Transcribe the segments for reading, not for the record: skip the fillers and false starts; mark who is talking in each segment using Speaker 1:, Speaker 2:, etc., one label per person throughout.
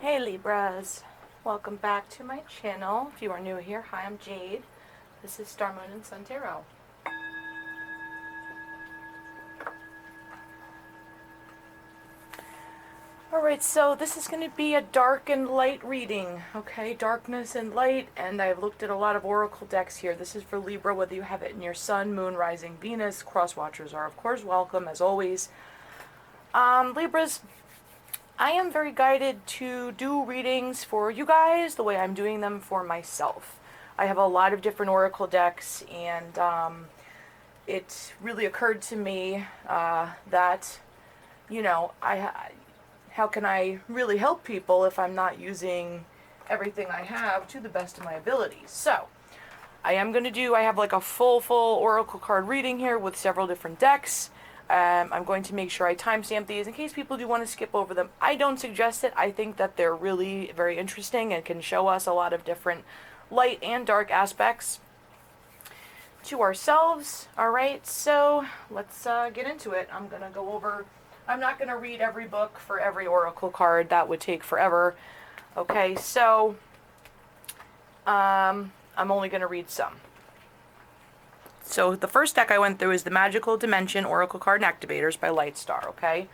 Speaker 1: Hey Libras, welcome back to my channel. If you are new here, hi, I'm Jade. This is Star, Moon, and Sun Tarot. Alright, so this is going to be a dark and light reading, okay? Darkness and light, and I've looked at a lot of oracle decks here. This is for Libra, whether you have it in your Sun, Moon, Rising, Venus. Cross watchers are, of course, welcome, as always. Libras, I am very guided to do readings for you guys the way I'm doing them for myself. I have a lot of different oracle decks, and it really occurred to me that, you know, how can I really help people if I'm not using everything I have to the best of my abilities? So, I have like a full oracle card reading here with several different decks. I'm going to make sure I timestamp these in case people do want to skip over them. I don't suggest it. I think that they're really very interesting and can show us a lot of different light and dark aspects to ourselves. Alright, so let's get into it. I'm not going to read every book for every oracle card. That would take forever. Okay, so I'm only going to read some. So the first deck I went through is the Magical Dimension Oracle Card and Activators by Lightstar, okay?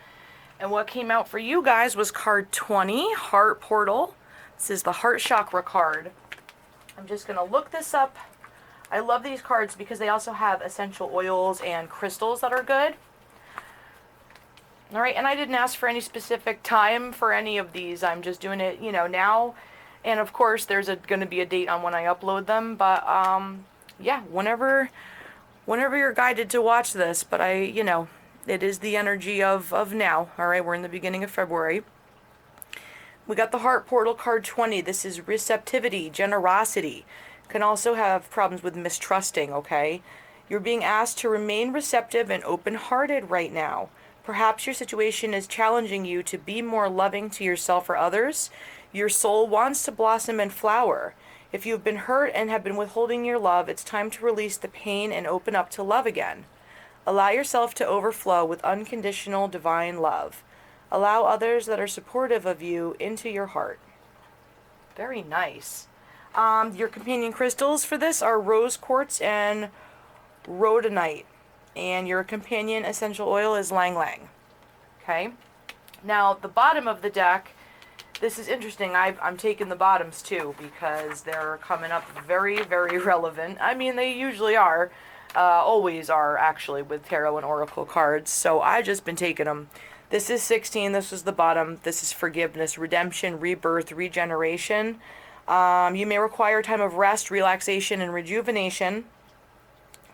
Speaker 1: And what came out for you guys was card 20, Heart Portal. This is the Heart Chakra card. I'm just going to look this up. I love these cards because they also have essential oils and crystals that are good. Alright, and I didn't ask for any specific time for any of these. I'm just doing it, now. And of course, there's going to be a date on when I upload them. But, yeah, whenever you're guided to watch this. But it is the energy of now. Alright, we're in the beginning of February. We got the Heart Portal card 20. This is receptivity, generosity. Can also have problems with mistrusting, okay? You're being asked to remain receptive and open-hearted right now. Perhaps your situation is challenging you to be more loving to yourself or others. Your soul wants to blossom and flower. If you've been hurt and have been withholding your love, it's time to release the pain and open up to love again. Allow yourself to overflow with unconditional divine love. Allow others that are supportive of you into your heart. Very nice. Your companion crystals for this are rose quartz and rhodonite. And your companion essential oil is Lang Lang. Okay? Now, the bottom of the deck, this is interesting. I'm taking the bottoms too because they're coming up very, very relevant. I mean, they usually are. Always are, actually, with tarot and oracle cards. So I've just been taking them. This is 16. This was the bottom. This is forgiveness, redemption, rebirth, regeneration. You may require time of rest, relaxation, and rejuvenation.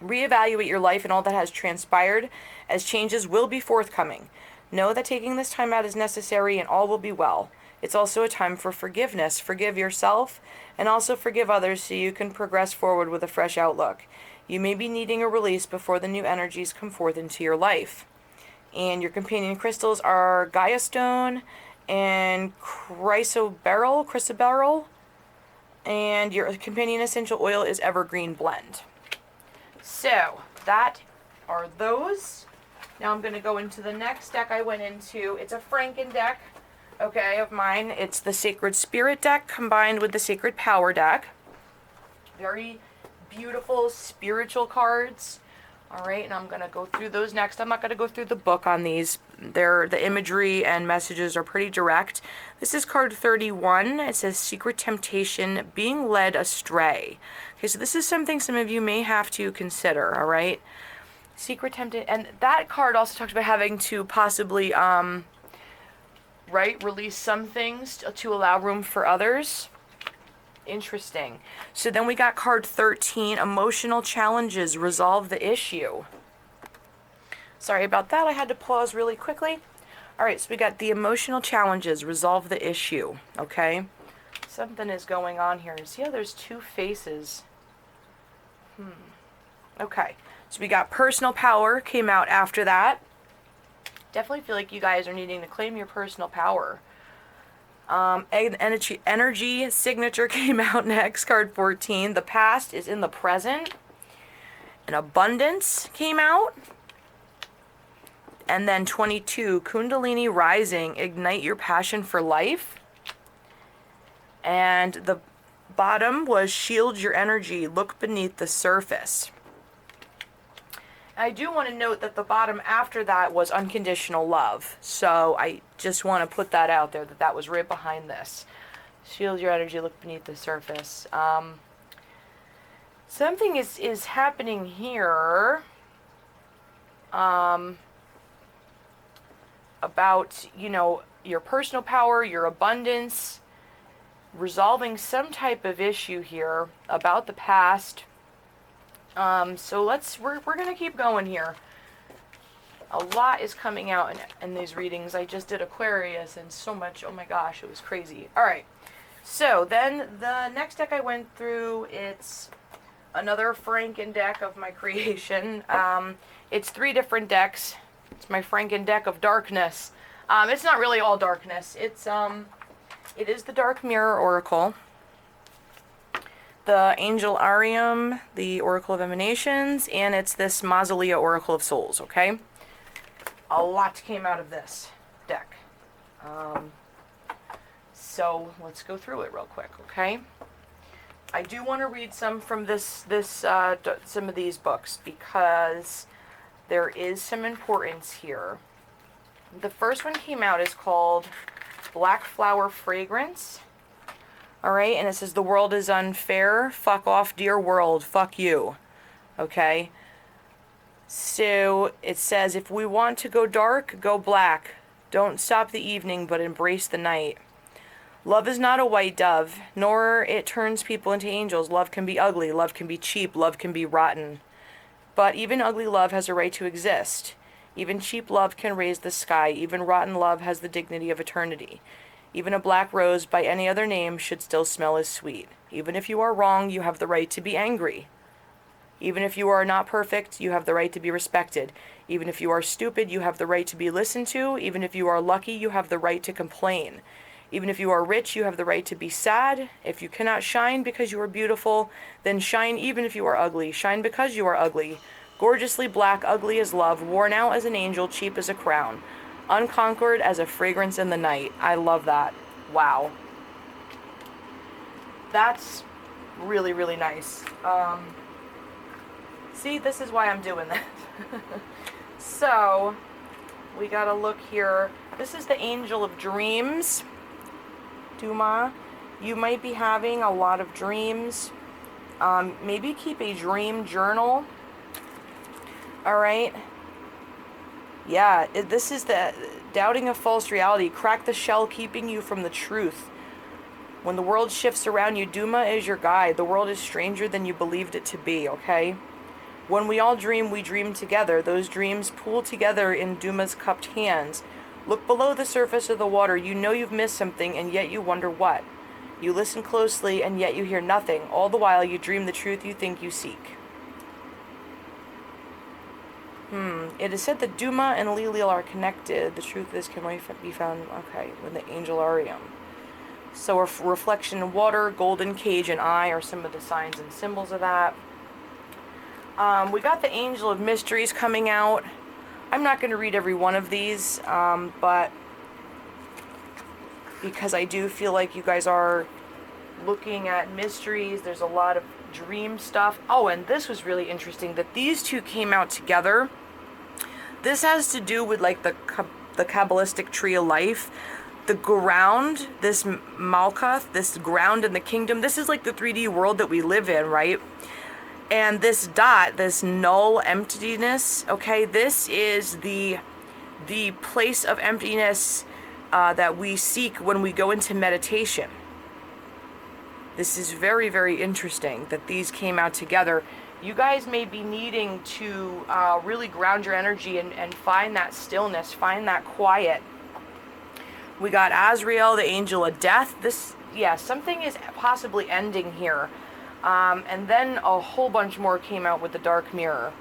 Speaker 1: Reevaluate your life and all that has transpired, as changes will be forthcoming. Know that taking this time out is necessary and all will be well. It's also a time for forgiveness. Forgive yourself and also forgive others so you can progress forward with a fresh outlook. You may be needing a release before the new energies come forth into your life. And your companion crystals are Gaia Stone and Chrysoberyl. And your companion essential oil is Evergreen Blend. So, that are those. Now I'm going to go into the next deck I went into. It's a Franken deck, okay, of mine. It's the Sacred Spirit deck combined with the Sacred Power deck. Very beautiful spiritual cards. Alright, and I'm going to go through those next. I'm not going to go through the book on these. The imagery and messages are pretty direct. This is card 31. It says Secret Temptation, Being Led Astray. Okay, so this is something some of you may have to consider, alright? Secret Temptation, and that card also talks about having to possibly, release some things to allow room for others. Interesting. So then we got card 13, Emotional Challenges, Resolve the Issue. Sorry about that. I had to pause really quickly. Alright, so we got the Emotional Challenges, Resolve the Issue. Okay? Something is going on here. See how there's two faces? Okay. So we got Personal Power came out after that. Definitely feel like you guys are needing to claim your personal power. Energy Signature came out next, card 14. The Past is in the Present. And Abundance came out. And then 22, Kundalini Rising, Ignite Your Passion for Life. And the bottom was shield your energy, look beneath the surface. I do want to note that the bottom after that was unconditional love. So I just want to put that out there, that that was right behind this. Shield your energy, look beneath the surface. Something is happening here about, you know, your personal power, your abundance, resolving some type of issue here about the past. So we're going to keep going here. A lot is coming out in these readings. I just did Aquarius and so much, oh my gosh, it was crazy. All right. So then the next deck I went through, it's another Franken deck of my creation. It's 3 different decks. It's my Franken deck of darkness. It's not really all darkness. It is the Dark Mirror Oracle, the Angel Arium, the Oracle of Emanations, and it's this Mausolea Oracle of Souls, okay? A lot came out of this deck. So let's go through it real quick, okay? I do want to read some from some of these books because there is some importance here. The first one came out is called Black Flower Fragrance. All right, and it says, the world is unfair. Fuck off, dear world. Fuck you. Okay? So it says, if we want to go dark, go black. Don't stop the evening, but embrace the night. Love is not a white dove, nor it turns people into angels. Love can be ugly. Love can be cheap. Love can be rotten. But even ugly love has a right to exist. Even cheap love can raise the sky. Even rotten love has the dignity of eternity. Even a black rose by any other name should still smell as sweet. Even if you are wrong, you have the right to be angry. Even if you are not perfect, you have the right to be respected. Even if you are stupid, you have the right to be listened to. Even if you are lucky, you have the right to complain. Even if you are rich, you have the right to be sad. If you cannot shine because you are beautiful, then shine even if you are ugly. Shine because you are ugly. Gorgeously black, ugly as love, worn out as an angel, cheap as a crown. Unconquered as a fragrance in the night. I love that. Wow. That's really, really nice. See, this is why I'm doing this. So, we gotta look here. This is the Angel of Dreams. Duma. You might be having a lot of dreams. Maybe keep a dream journal. Alright. Yeah, this is the doubting of false reality. Crack the shell keeping you from the truth. When the world shifts around you, Duma is your guide. The world is stranger than you believed it to be, okay? When we all dream, we dream together. Those dreams pool together in Duma's cupped hands. Look below the surface of the water. You know you've missed something, and yet you wonder what. You listen closely, and yet you hear nothing. All the while, you dream the truth you think you seek. It is said that Duma and Lilil are connected. The truth is can be found, okay, with the Angel Arium. So a reflection in water, golden cage and eye are some of the signs and symbols of that. We got the Angel of Mysteries coming out. I'm not going to read every one of these, but because I do feel like you guys are looking at mysteries, there's a lot of dream stuff. Oh, and this was really interesting that these two came out together. This has to do with like the Kabbalistic tree of life. The ground, this Malkuth, this ground in the kingdom, this is like the 3D world that we live in, right? And this dot, this null emptiness, okay, this is the place of emptiness that we seek when we go into meditation. This is very, very interesting that these came out together. You guys may be needing to really ground your energy and find that stillness, find that quiet. We got Azrael, the Angel of Death. Something is possibly ending here. And then a whole bunch more came out with the Dark Mirror.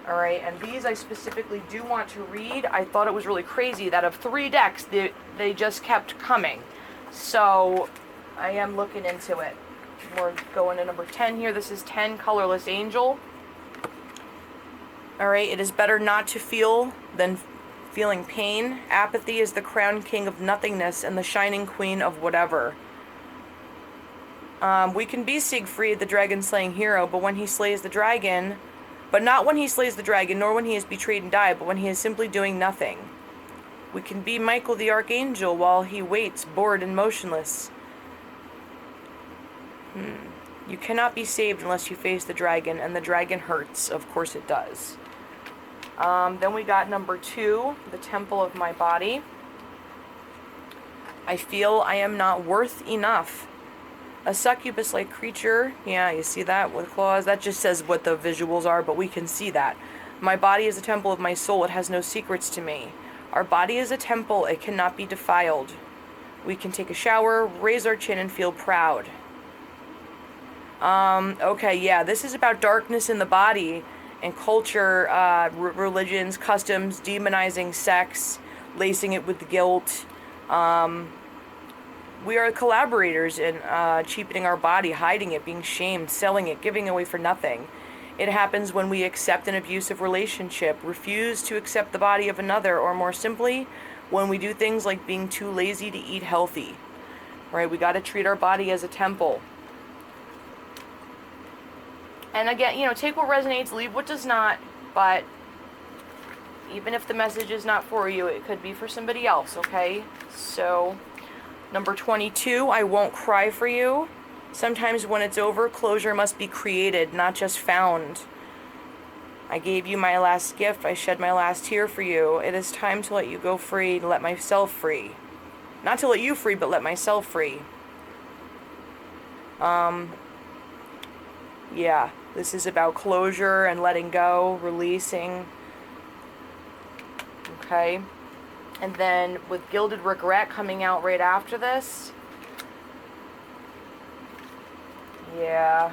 Speaker 1: All right, and these I specifically do want to read. I thought it was really crazy that of 3 decks, they just kept coming. So I am looking into it. We're going to number 10 here. This is 10, Colorless Angel. All right, it is better not to feel than feeling pain. Apathy is the crowned king of nothingness and the shining queen of whatever. We can be Siegfried, the dragon-slaying hero, but when he slays the dragon, but not when he slays the dragon, nor when he is betrayed and died, but when he is simply doing nothing. We can be Michael the archangel while he waits, bored and motionless. You cannot be saved unless you face the dragon, and the dragon hurts. Of course it does. Then we got number 2, the temple of my body. I feel I am not worth enough. A succubus-like creature, yeah, you see that with claws? That just says what the visuals are, but we can see that. My body is a temple of my soul. It has no secrets to me. Our body is a temple. It cannot be defiled. We can take a shower, raise our chin, and feel proud. Okay, yeah, this is about darkness in the body and culture, religions, customs, demonizing sex, lacing it with guilt. We are collaborators in cheapening our body, hiding it, being shamed, selling it, giving away for nothing. It happens when we accept an abusive relationship, refuse to accept the body of another, or more simply, when we do things like being too lazy to eat healthy. Right? We got to treat our body as a temple. And again, you know, take what resonates, leave what does not, but even if the message is not for you, it could be for somebody else, okay? So, number 22, I won't cry for you. Sometimes when it's over, closure must be created, not just found. I gave you my last gift. I shed my last tear for you. It is time to let you go free, to let myself free. Not to let you free, but let myself free. Yeah, this is about closure and letting go, releasing. Okay. And then with Gilded Regret coming out right after this. Yeah.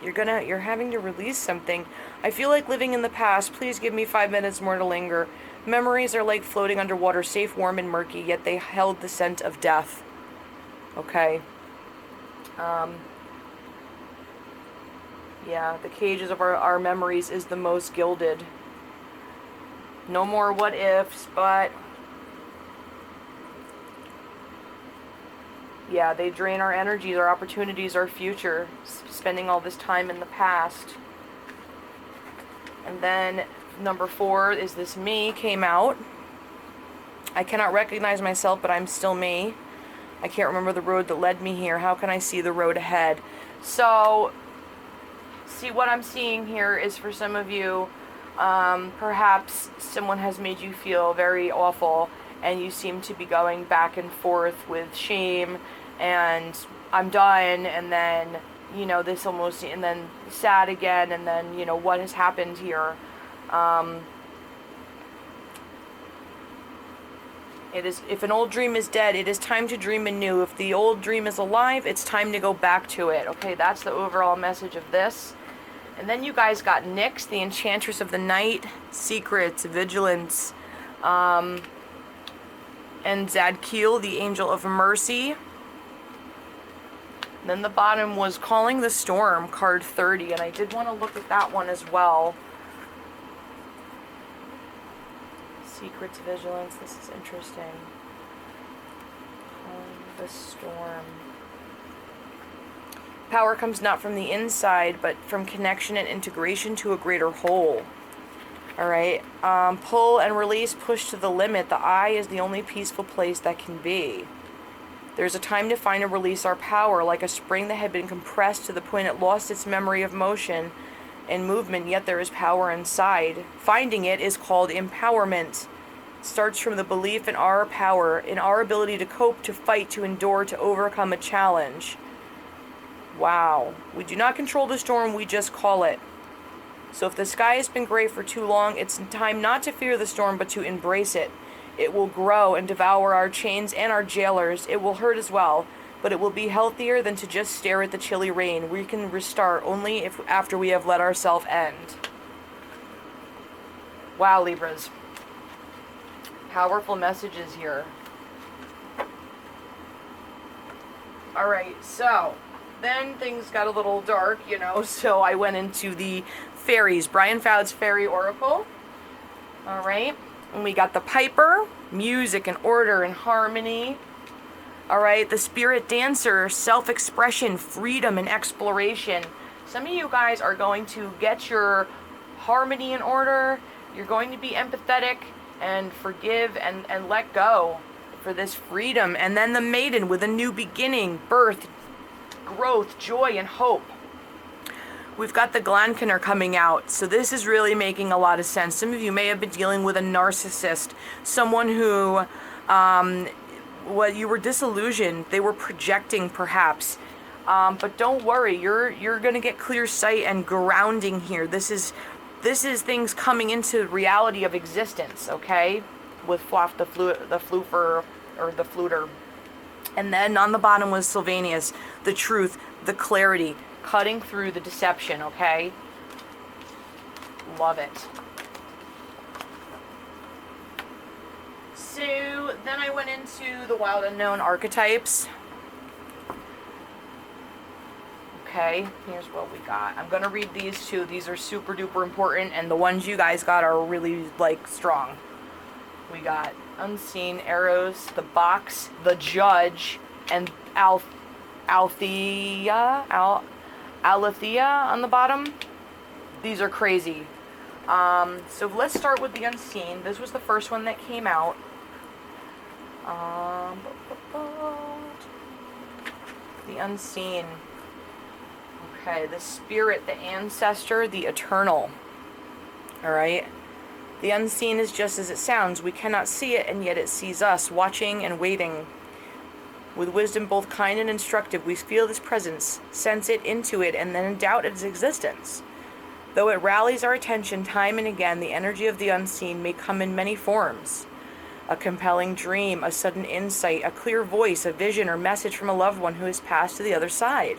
Speaker 1: You're having to release something. I feel like living in the past. Please give me 5 minutes more to linger. Memories are like floating underwater, safe, warm, and murky, yet they held the scent of death. Okay. Yeah, the cages of our memories is the most gilded. No more what ifs, but yeah, they drain our energies, our opportunities, our future, spending all this time in the past. And then number 4 is this me came out. I cannot recognize myself, but I'm still me. I can't remember the road that led me here. How can I see the road ahead? So, see, what I'm seeing here is for some of you, perhaps someone has made you feel very awful, and you seem to be going back and forth with shame, and I'm done, and then, you know, this almost, and then sad again, and then, you know, what has happened here. It is, if an old dream is dead, it is time to dream anew. If the old dream is alive, it's time to go back to it. Okay, that's the overall message of this. And then you guys got Nyx, the Enchantress of the Night, Secrets, Vigilance, and Zadkiel, the Angel of Mercy. Then the bottom was Calling the Storm, card 30, and I did want to look at that one as well. Secrets, Vigilance, this is interesting. Calling the Storm. Power comes not from the inside, but from connection and integration to a greater whole. Alright, pull and release, push to the limit. The eye is the only peaceful place that can be. There's a time to find and release our power, like a spring that had been compressed to the point it lost its memory of motion and movement, yet there is power inside. Finding it is called empowerment. It starts from the belief in our power, in our ability to cope, to fight, to endure, to overcome a challenge. Wow. We do not control the storm, we just call it. So if the sky has been gray for too long, it's time not to fear the storm, but to embrace it. It will grow and devour our chains and our jailers. It will hurt as well, but it will be healthier than to just stare at the chilly rain. We can restart only after we have let ourselves end. Wow, Libras. Powerful messages here. Alright, so then things got a little dark, you know, so I went into the fairies, Brian Fowd's Fairy Oracle. Alright, and we got the Piper, music and order and harmony. All right, the spirit dancer, self-expression, freedom, and exploration. Some of you guys are going to get your harmony in order. You're going to be empathetic and forgive and let go for this freedom. And then the maiden with a new beginning, birth, growth, joy, and hope. We've got the Glankener coming out. So this is really making a lot of sense. Some of you may have been dealing with a narcissist, someone who you were disillusioned. They were projecting perhaps. But don't worry, you're going to get clear sight and grounding here. This is things coming into reality of existence, okay? With Fluff the floofer or the fluter. And then on the bottom was Sylvanius, the truth, the clarity, cutting through the deception, okay? Love it. So then I went into the Wild Unknown archetypes. Okay, here's what we got. I'm going to read these two. These are super duper important, and the ones you guys got are really, like, strong. We got Unseen, Arrows, the Box, the Judge, and Alethea on the bottom. These are crazy. So let's start with the Unseen. This was the first one that came out. The Unseen. Okay, the spirit, the ancestor, the eternal. Alright? The unseen is just as it sounds. We cannot see it, and yet it sees us, watching and waiting. With wisdom both kind and instructive, we feel this presence, sense it, intuit, and then doubt its existence. Though it rallies our attention time and again, the energy of the unseen may come in many forms. A compelling dream, a sudden insight, a clear voice, a vision or message from a loved one who has passed to the other side.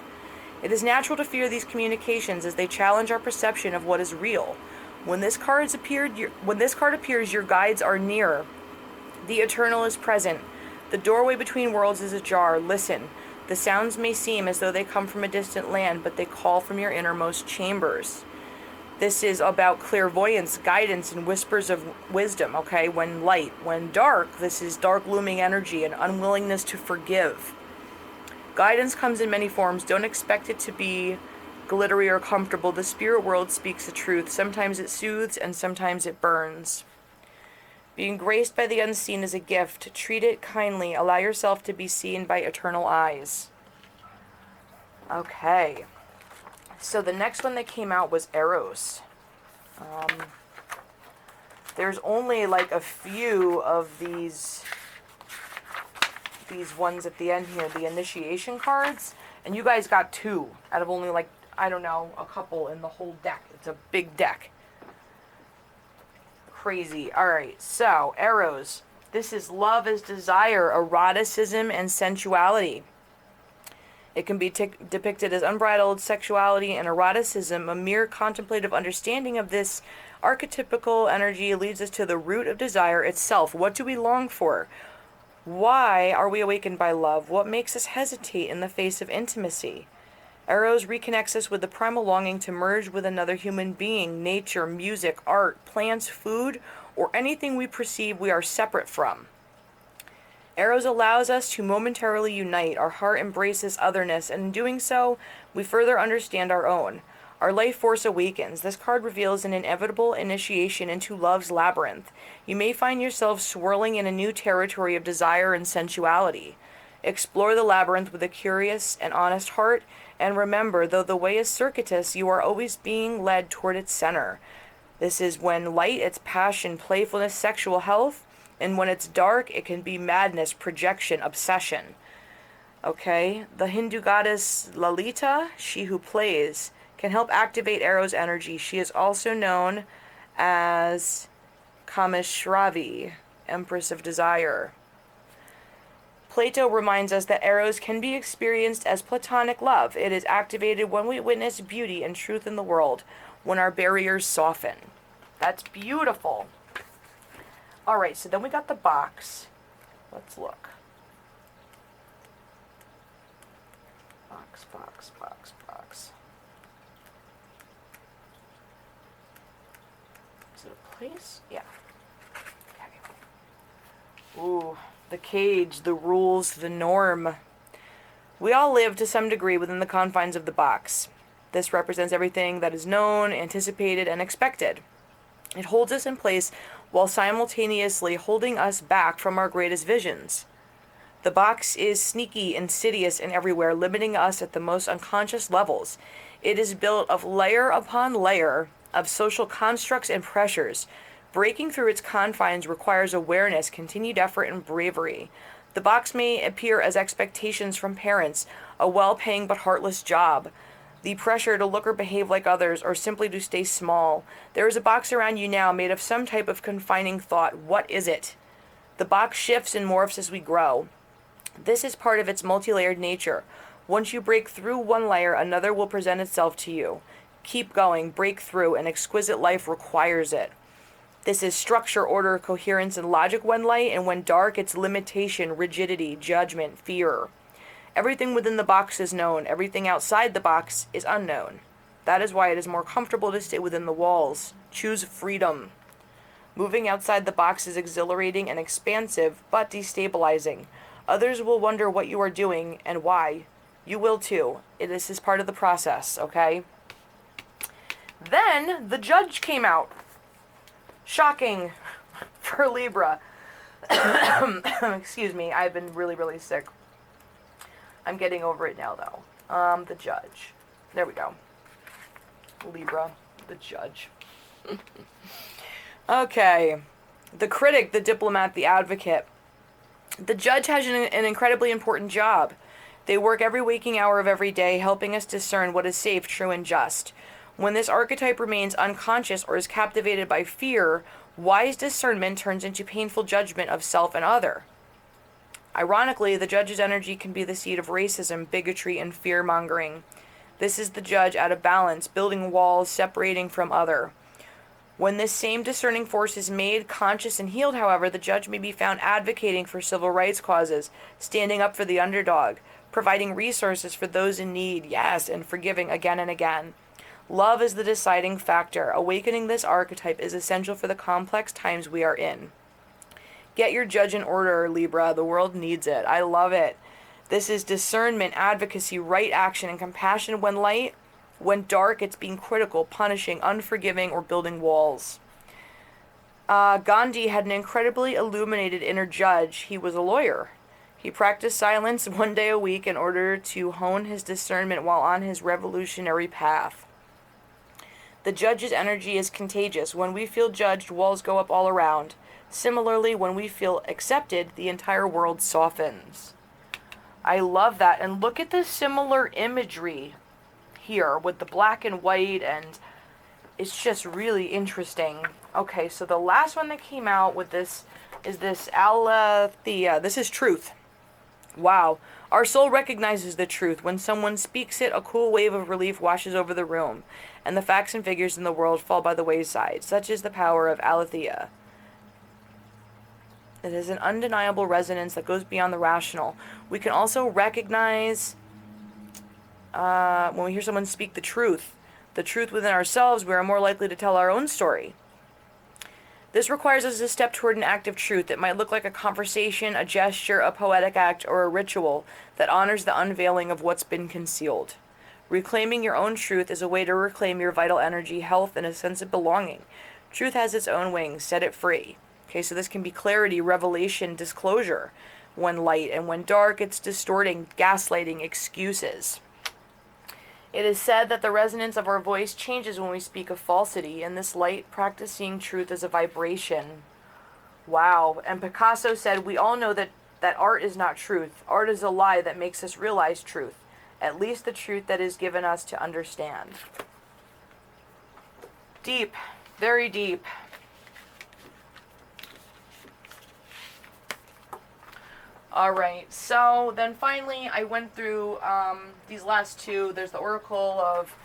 Speaker 1: It is natural to fear these communications as they challenge our perception of what is real. When this card appears, your guides are near. The eternal is present. The doorway between worlds is ajar. Listen. The sounds may seem as though they come from a distant land, but they call from your innermost chambers. This is about clairvoyance, guidance, and whispers of wisdom, okay? When light, when dark, this is dark looming energy and unwillingness to forgive. Guidance comes in many forms. Don't expect it to be glittery or comfortable. The spirit world speaks the truth. Sometimes it soothes and sometimes it burns. Being graced by the unseen is a gift. Treat it kindly. Allow yourself to be seen by eternal eyes. Okay. So the next one that came out was Eros. There's only like a few of these ones at the end here, the initiation cards, and you guys got 2 out of only like, I don't know, a couple in the whole deck. It's a big deck. Crazy. Alright, so Eros. This is love as desire, eroticism, and sensuality. It can be depicted as unbridled sexuality and eroticism. A mere contemplative understanding of this archetypical energy leads us to the root of desire itself. What do we long for? Why are we awakened by love? What makes us hesitate in the face of intimacy? Eros reconnects us with the primal longing to merge with another human being, nature, music, art, plants, food, or anything we perceive we are separate from. Eros allows us to momentarily unite. Our heart embraces otherness, and in doing so, we further understand our own. Our life force awakens. This card reveals an inevitable initiation into love's labyrinth. You may find yourself swirling in a new territory of desire and sensuality. Explore the labyrinth with a curious and honest heart, and remember, though the way is circuitous, you are always being led toward its center. This is when light, it's passion, playfulness, sexual health, and when it's dark, it can be madness, projection, obsession. Okay, the Hindu goddess Lalita, she who plays, can help activate Eros energy. She is also known as Kameshravi, Empress of Desire. Plato reminds us that Eros can be experienced as platonic love. It is activated when we witness beauty and truth in the world, when our barriers soften. That's beautiful. All right, so then we got the box. Let's look. Box, box, box, box. Is it a place? Yeah. Okay. Ooh, The cage, the rules, the norm. We all live to some degree within the confines of the box. This represents everything that is known, anticipated, and expected. It holds us in place while simultaneously holding us back from our greatest visions. The box is sneaky, insidious, and everywhere, limiting us at the most unconscious levels. It is built of layer upon layer of social constructs and pressures. Breaking through its confines requires awareness, continued effort, and bravery. The box may appear as expectations from parents, a well-paying but heartless job, the pressure to look or behave like others, or simply to stay small. There is a box around you now made of some type of confining thought. What is it? The box shifts and morphs as we grow. This is part of its multi-layered nature. Once you break through one layer, another will present itself to you. Keep going, break through, an exquisite life requires it. This is structure, order, coherence, and logic when light, and when dark, it's limitation, rigidity, judgment, fear. Everything within the box is known. Everything outside the box is unknown. That is why it is more comfortable to stay within the walls. Choose freedom. Moving outside the box is exhilarating and expansive, but destabilizing. Others will wonder what you are doing and why. You will too. This is part of the process, okay? Then the judge came out. Shocking for Libra. Excuse me, I've been really, really sick. I'm getting over it now, though. The judge. There we go. Libra, the judge. Okay. The critic, the diplomat, the advocate. The judge has an incredibly important job. They work every waking hour of every day, helping us discern what is safe, true, and just. When this archetype remains unconscious or is captivated by fear, wise discernment turns into painful judgment of self and other. Ironically, the judge's energy can be the seed of racism, bigotry, and fear-mongering. This is the judge out of balance, building walls, separating from other. When this same discerning force is made conscious and healed, however, the judge may be found advocating for civil rights causes, standing up for the underdog, providing resources for those in need, yes, and forgiving again and again. Love is the deciding factor. Awakening this archetype is essential for the complex times we are in. Get your judge in order, Libra. The world needs it. I love it. This is discernment, advocacy, right action, and compassion when light. When dark, it's being critical, punishing, unforgiving, or building walls. Gandhi had an incredibly illuminated inner judge. He was a lawyer. He practiced silence one day a week in order to hone his discernment while on his revolutionary path. The judge's energy is contagious. When we feel judged, walls go up all around. Similarly, when we feel accepted, the entire world softens. I love that. And look at the similar imagery here with the black and white, and it's just really interesting. Okay, so the last one that came out with this is this Aletheia. This is truth. Wow. Our soul recognizes the truth. When someone speaks it, a cool wave of relief washes over the room, and the facts and figures in the world fall by the wayside. Such is the power of Aletheia. It is an undeniable resonance that goes beyond the rational. We can also recognize when we hear someone speak the truth within ourselves, we are more likely to tell our own story. This requires us to step toward an act of truth. It might look like a conversation, a gesture, a poetic act, or a ritual that honors the unveiling of what's been concealed. Reclaiming your own truth is a way to reclaim your vital energy, health, and a sense of belonging. Truth has its own wings. Set it free. Okay, so this can be clarity, revelation, disclosure when light, and when dark, it's distorting, gaslighting, excuses. It is said that the resonance of our voice changes when we speak of falsity. In this light, practicing truth is a vibration. Wow. And Picasso said, we all know that art is not truth. Art is a lie that makes us realize truth. At least the truth that is given us to understand. Deep. Very deep. Alright, so then finally I went through these last two. There's the Oracle of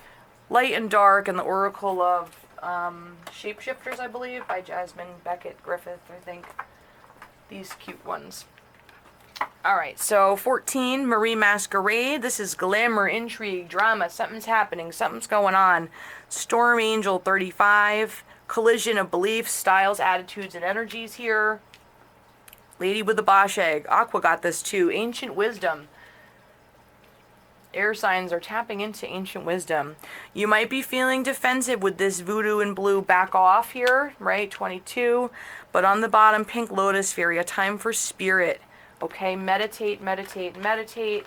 Speaker 1: Light and Dark and the Oracle of Shapeshifters, I believe, by Jasmine Beckett Griffith, I think. These cute ones. Alright, so 14, Marie Masquerade. This is glamour, intrigue, drama. Something's happening. Something's going on. Storm Angel 35. Collision of beliefs, styles, attitudes, and energies here. Lady with the Bosch egg. Aqua got this too. Ancient wisdom. Air signs are tapping into ancient wisdom. You might be feeling defensive with this voodoo and blue back off here, right? 22. But on the bottom, pink lotus fairy, a time for spirit. Okay, meditate, meditate, meditate.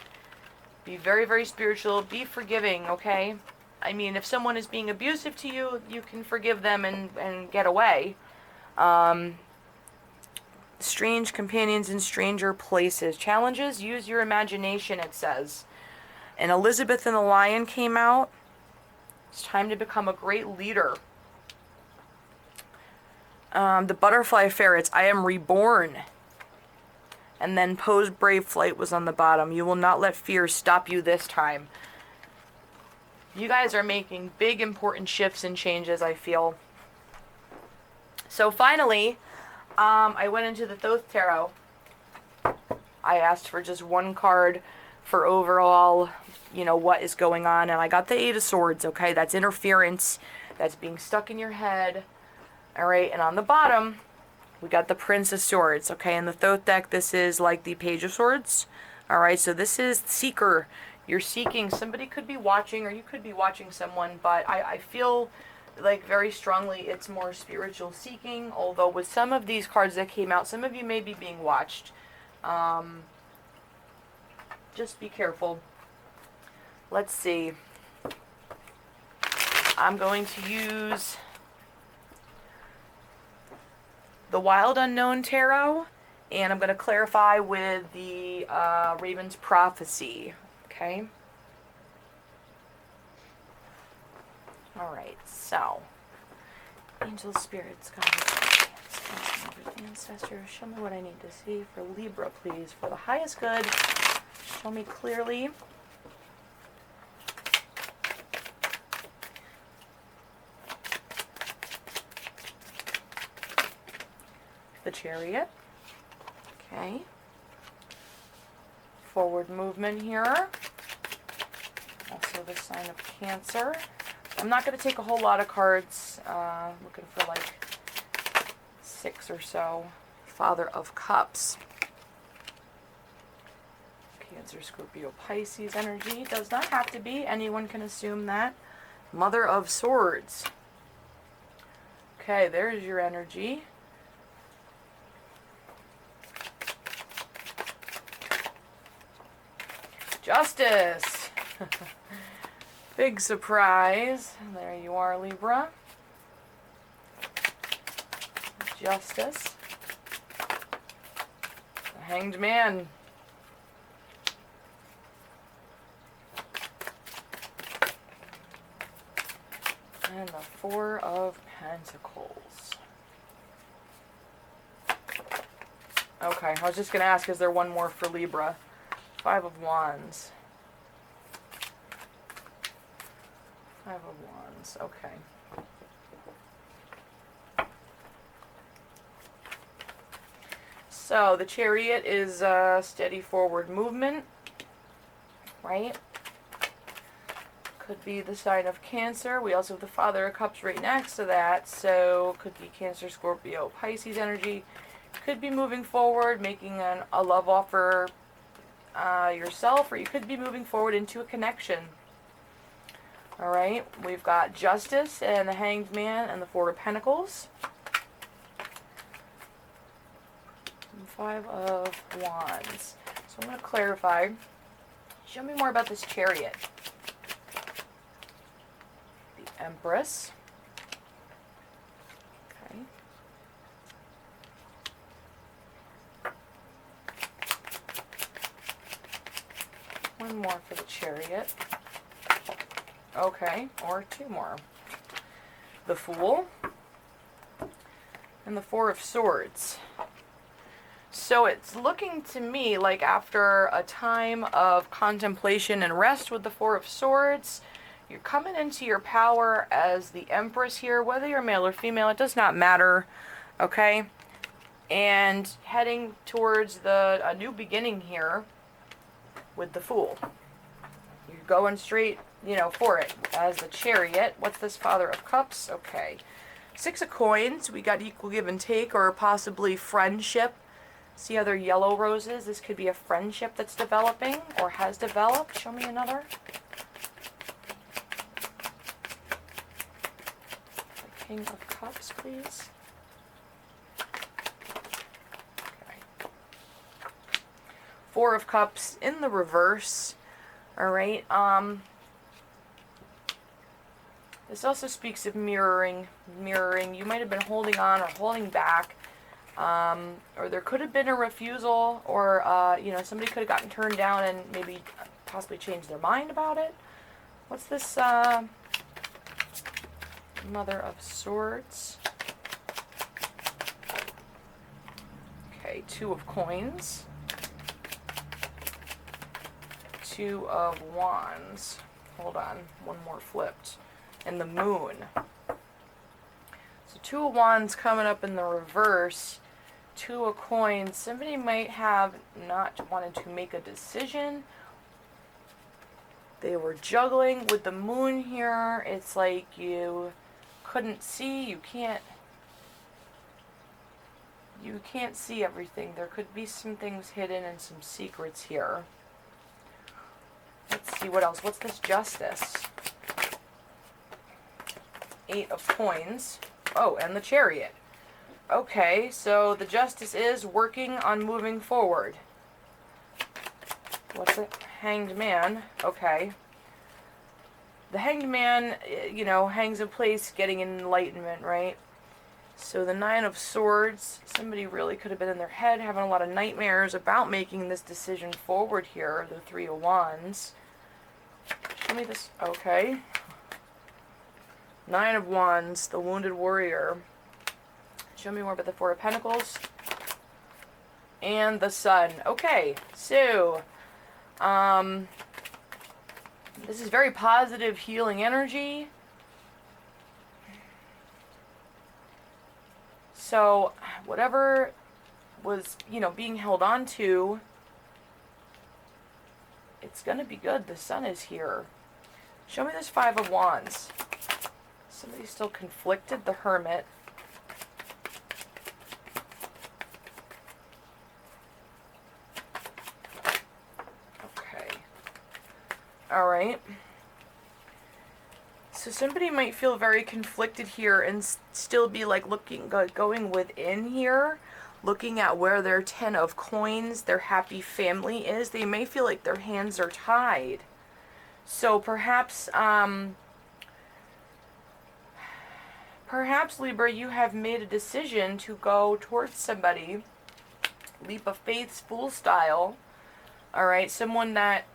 Speaker 1: Be very, very spiritual. Be forgiving, okay? I mean, if someone is being abusive to you, you can forgive them and get away. Strange companions in stranger places. Challenges, use your imagination, it says. And Elizabeth and the Lion came out. It's time to become a great leader. The Butterfly Ferrets, I am reborn. And then Poe's Brave Flight was on the bottom. You will not let fear stop you this time. You guys are making big, important shifts and changes, I feel. So finally, I went into the Thoth Tarot. I asked for just one card for overall, you know, what is going on. And I got the Eight of Swords, okay? That's interference. That's being stuck in your head. All right, and on the bottom, we got the Prince of Swords, okay? In the Thoth deck, this is like the Page of Swords. All right, so this is Seeker. You're seeking. Somebody could be watching, or you could be watching someone, but I feel like very strongly it's more spiritual seeking, although with some of these cards that came out, some of you may be being watched. Just be careful. Let's see. I'm going to use the Wild Unknown Tarot, and I'm going to clarify with the Raven's Prophecy. Okay? Alright, so. Angels, spirits, guides, ancestors, show me what I need to see for Libra, please. For the highest good, show me clearly. The Chariot. Okay. Forward movement here. Also the sign of Cancer. I'm not going to take a whole lot of cards. Looking for like 6 or so. Father of Cups. Cancer, Scorpio, Pisces energy. Does not have to be. Anyone can assume that. Mother of Swords. Okay, there's your energy. Justice. Big surprise. There you are, Libra. Justice. The Hanged Man. And the Four of Pentacles. Okay, I was just going to ask, is there one more for Libra? Five of Wands. Five of Wands, okay. So, the Chariot is steady forward movement, right? Could be the sign of Cancer. We also have the Father of Cups right next to that, so could be Cancer, Scorpio, Pisces energy. Could be moving forward, making a love offer yourself, or you could be moving forward into a connection. Alright, we've got Justice and the Hanged Man and the Four of Pentacles. And Five of Wands. So I'm going to clarify. Show me more about this Chariot. The Empress. Okay. One more for the Chariot. Okay, or two more. The Fool. And the Four of Swords. So it's looking to me like after a time of contemplation and rest with the Four of Swords, you're coming into your power as the Empress here, whether you're male or female, it does not matter, okay? And heading towards a new beginning here with the Fool. You're going straight, you know, for it. As the Chariot, what's this Father of Cups? Okay. Six of Coins, we got equal give and take, or possibly friendship. See other yellow roses? This could be a friendship that's developing or has developed. Show me another. The King of Cups, please. Okay. Four of Cups in the reverse. All right. This also speaks of mirroring. Mirroring. You might have been holding on or holding back. Or there could have been a refusal, or you know, somebody could have gotten turned down and maybe possibly changed their mind about it. What's this? Mother of Swords. Okay, Two of Coins. Two of Wands. Hold on, one more flipped. And the Moon. So Two of Wands coming up in the reverse. Two of Coins. Somebody might have not wanted to make a decision. They were juggling with the Moon here. It's like you couldn't see. You can't see everything. There could be some things hidden and some secrets here. Let's see what else. What's this Justice? Eight of Coins. Oh, and the Chariot. Okay, so the Justice is working on moving forward. What's it? Hanged Man. Okay. The Hanged Man, you know, hangs in place, getting enlightenment, right? So the Nine of Swords, somebody really could have been in their head having a lot of nightmares about making this decision forward here. The Three of Wands. Show me this. Okay. Nine of Wands, the Wounded Warrior. Show me more about the Four of Pentacles. And the Sun. Okay, so this is very positive, healing energy. So whatever was, you know, being held on to, it's going to be good. The Sun is here. Show me this Five of Wands. Somebody's still conflicted. The Hermit. All right. So somebody might feel very conflicted here and still be like going within here, looking at where their Ten of Coins, their happy family is. They may feel like their hands are tied. So perhaps, perhaps Libra, you have made a decision to go towards somebody, leap of faith, Fool style. All right, someone that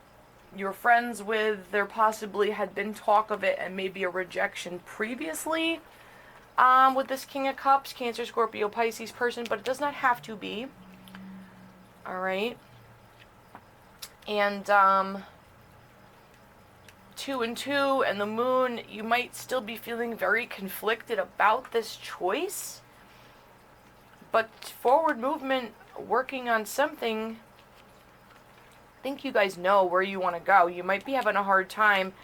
Speaker 1: you're friends with, there possibly had been talk of it and maybe a rejection previously with this King of Cups, Cancer, Scorpio, Pisces person, but it does not have to be. All right. And 2 and 2 and the Moon, you might still be feeling very conflicted about this choice, but forward movement, working on something. I think you guys know where you want to go. You might be having a hard time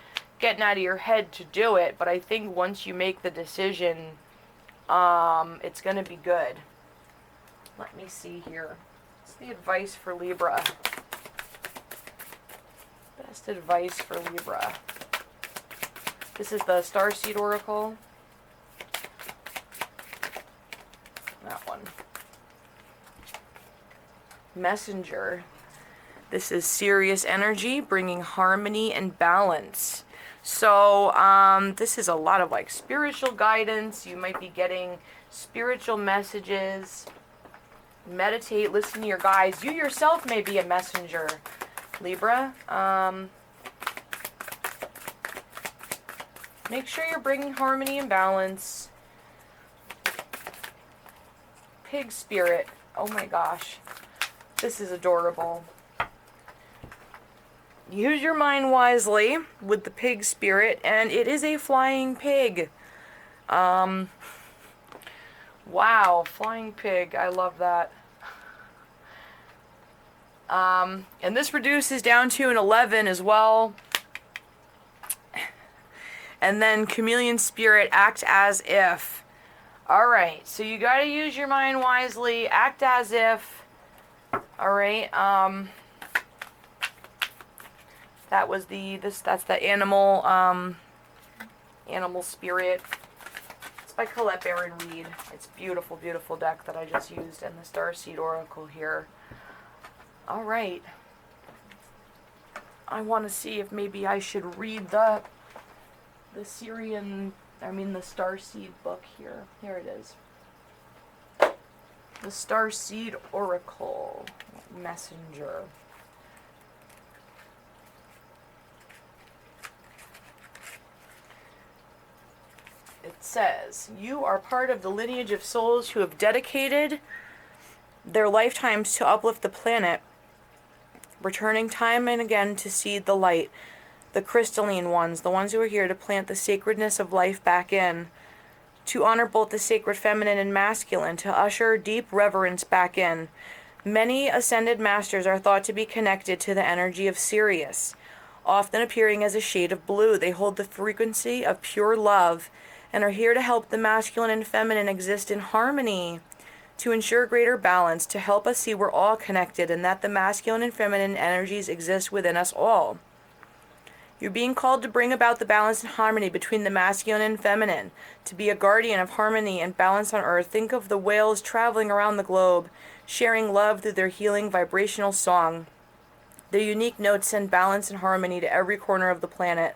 Speaker 1: getting out of your head to do it, but I think once you make the decision, it's going to be good. Let me see here. What's the advice for Libra? Best advice for Libra. This is the Starseed Oracle. That one. Messenger. This is serious energy, bringing harmony and balance. So this is a lot of like spiritual guidance. You might be getting spiritual messages. Meditate, listen to your guides. You yourself may be a messenger, Libra. Make sure you're bringing harmony and balance. Pig spirit. Oh my gosh. This is adorable. Use your mind wisely with the pig spirit, and it is a flying pig. Wow, flying pig. I love that. And this reduces down to an 11 as well. And then chameleon spirit, act as if. Alright, so you got to use your mind wisely, act as if. Alright, that was that's the animal, animal spirit. It's by Colette Baron Reed. It's beautiful, beautiful deck that I just used, and the Starseed Oracle here. Alright. I want to see if maybe I should read the the Starseed book here. Here it is. The Starseed Oracle Messenger. It says, you are part of the lineage of souls who have dedicated their lifetimes to uplift the planet, returning time and again to seed the light, the crystalline ones, the ones who are here to plant the sacredness of life back in, to honor both the sacred feminine and masculine, to usher deep reverence back in. Many ascended masters are thought to be connected to the energy of Sirius, often appearing as a shade of blue. They hold the frequency of pure love and are here to help the masculine and feminine exist in harmony, to ensure greater balance, to help us see we're all connected and that the masculine and feminine energies exist within us all. You're being called to bring about the balance and harmony between the masculine and feminine, to be a guardian of harmony and balance on Earth. Think of the whales traveling around the globe, sharing love through their healing vibrational song. Their unique notes send balance and harmony to every corner of the planet.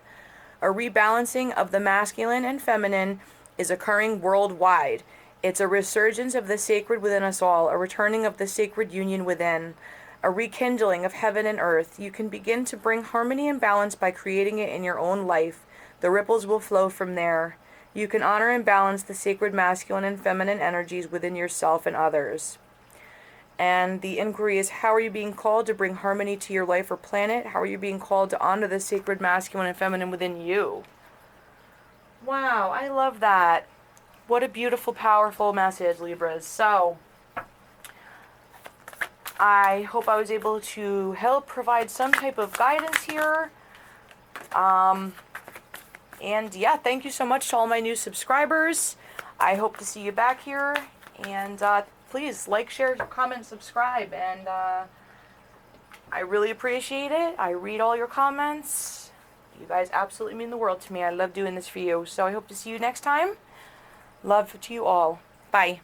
Speaker 1: A rebalancing of the masculine and feminine is occurring worldwide. It's a resurgence of the sacred within us all, a returning of the sacred union within, a rekindling of heaven and earth. You can begin to bring harmony and balance by creating it in your own life. The ripples will flow from there. You can honor and balance the sacred masculine and feminine energies within yourself and others. And the inquiry is, how are you being called to bring harmony to your life or planet? How are you being called to honor the sacred masculine and feminine within you? Wow, I love that. What a beautiful, powerful message, Libras. So, I hope I was able to help provide some type of guidance here. And yeah, thank you so much to all my new subscribers. I hope to see you back here. And please like, share, comment, subscribe. And I really appreciate it. I read all your comments. You guys absolutely mean the world to me. I love doing this for you. So I hope to see you next time. Love to you all. Bye.